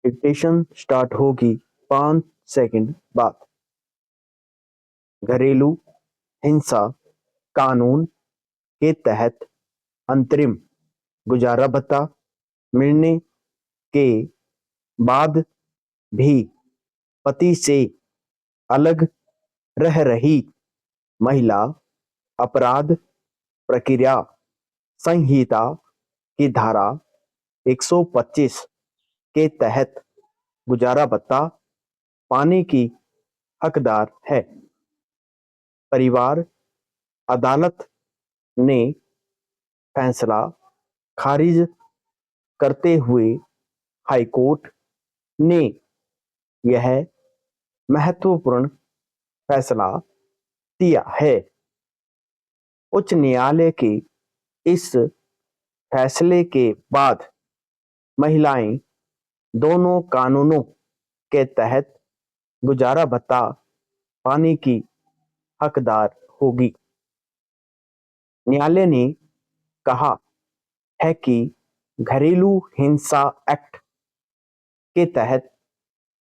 Dictation start होगी 5 second बाद। घरेलू हिंसा कानून के तहत अंतरिम गुजारा भत्ता मिलने के बाद भी पति से अलग रह रही महिला अपराध प्रक्रिया संहिता की धारा 125 के तहत गुजारा भत्ता पाने की हकदार है। परिवार अदालत ने फैसला खारिज करते हुए हाईकोर्ट ने यह महत्वपूर्ण फैसला दिया है। उच्च न्यायालय के इस फैसले के बाद महिलाएं दोनों कानूनों के तहत गुजारा भत्ता पाने की हकदार होगी। न्यायालय ने कहा है कि घरेलू हिंसा एक्ट के तहत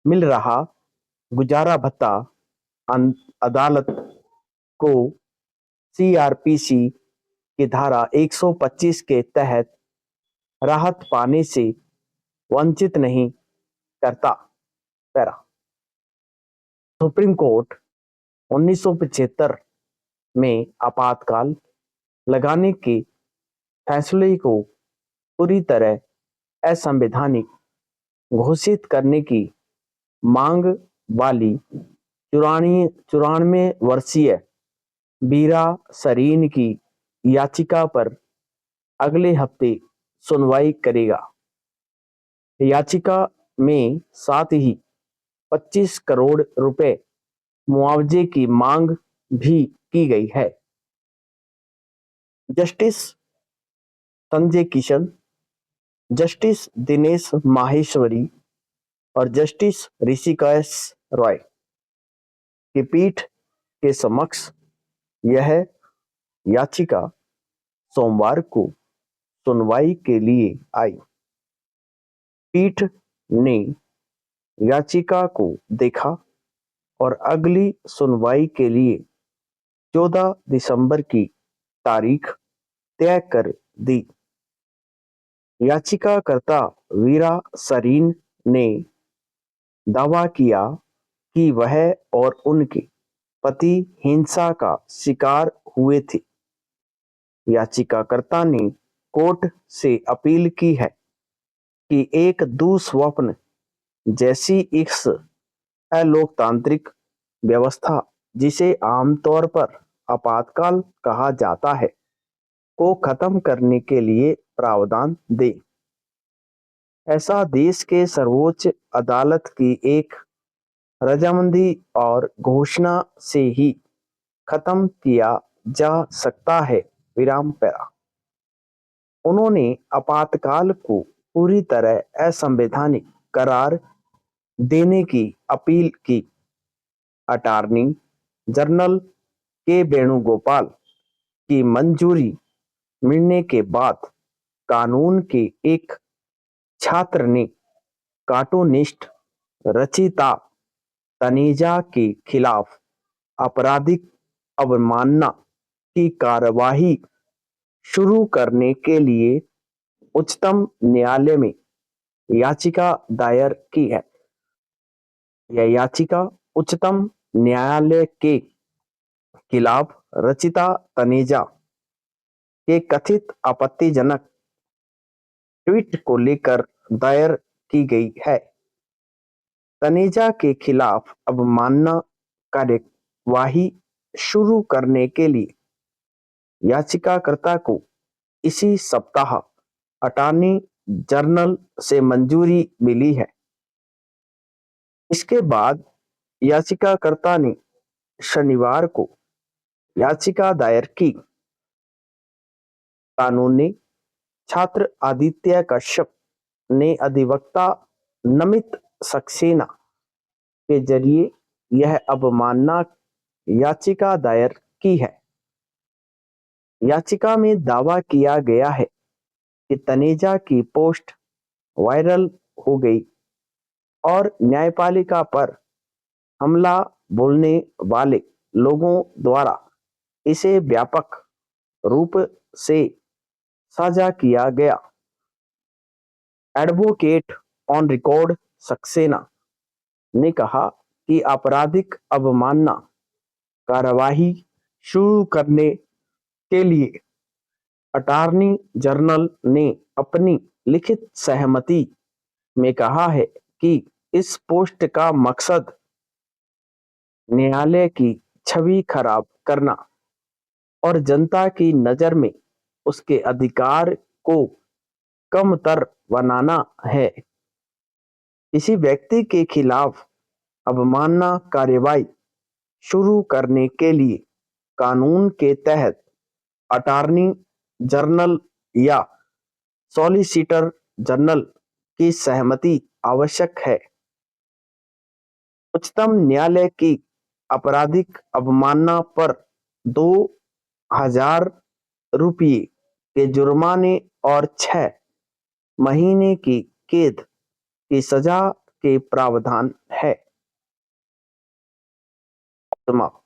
मिल रहा गुजारा भत्ता अदालत को सीआरपीसी की धारा 125 के तहत राहत पाने से वंचित नहीं करता। पैरा सुप्रीम कोर्ट 1975 में आपातकाल लगाने के फैसले को पूरी तरह असंवैधानिक घोषित करने की मांग वाली 94 वर्षीय बीरा सरीन की याचिका पर अगले हफ्ते सुनवाई करेगा। याचिका में साथ ही 25 करोड़ रुपए मुआवजे की मांग भी की गई है। जस्टिस संजय किशन, जस्टिस दिनेश माहेश्वरी और जस्टिस ऋषिकेश रॉय की पीठ के समक्ष यह याचिका सोमवार को सुनवाई के लिए आई। पीठ ने याचिका को देखा और अगली सुनवाई के लिए 14 दिसंबर की तारीख तय कर दी। याचिकाकर्ता वीरा सरीन ने दावा किया कि वह और उनके पति हिंसा का शिकार हुए थे। याचिकाकर्ता ने कोर्ट से अपील की है कि एक दुस्वप्न जैसी इस अलोकतांत्रिक व्यवस्था, जिसे आमतौर पर आपातकाल कहा जाता है, को खत्म करने के लिए प्रावधान दे। ऐसा देश के सर्वोच्च अदालत की एक रजामंदी और घोषणा से ही खत्म किया जा सकता है। विराम पैरा उन्होंने आपातकाल को पूरी तरह असंवैधानिक करार देने की अपील की। अटॉर्नी जनरल के वेणुगोपाल की मंजूरी मिलने के बाद कानून के एक छात्र ने कार्टूनिस्ट रचिता तनेजा के खिलाफ आपराधिक अवमानना की कार्यवाही शुरू करने के लिए उच्चतम न्यायालय में याचिका दायर की है। यह याचिका उच्चतम न्यायालय के खिलाफ रचिता तनेजा के कथित आपत्तिजनक ट्वीट को लेकर दायर की गई है। तनेजा के खिलाफ अवमानना कार्यवाही शुरू करने के लिए याचिकाकर्ता को इसी सप्ताह अटॉर्नी जनरल से मंजूरी मिली है। इसके बाद याचिकाकर्ता ने शनिवार को याचिका दायर की। कानून ने छात्र आदित्य कश्यप ने अधिवक्ता नमित सक्सेना के जरिए यह अवमानना याचिका दायर की है। याचिका में दावा किया गया है कि तनेजा की पोस्ट वायरल हो गई और न्यायपालिका पर हमला बोलने वाले लोगों द्वारा इसे व्यापक रूप से साझा किया गया। एडवोकेट ऑन रिकॉर्ड सक्सेना ने कहा कि आपराधिक अवमानना कार्यवाही शुरू करने के लिए अटॉर्नी जनरल ने अपनी लिखित सहमति में कहा है कि इस पोस्ट का मकसद न्यायालय की छवि खराब करना और जनता की नजर में उसके अधिकार को कमतर बनाना है। किसी व्यक्ति के खिलाफ अवमानना कार्यवाही शुरू करने के लिए कानून के तहत अटॉर्नी जनरल या सॉलिसिटर जनरल की सहमति आवश्यक है। उच्चतम न्यायालय की आपराधिक अवमानना पर 2,000 रुपये के जुर्माने और 6 महीने की कैद की सजा के प्रावधान है। समाप्त।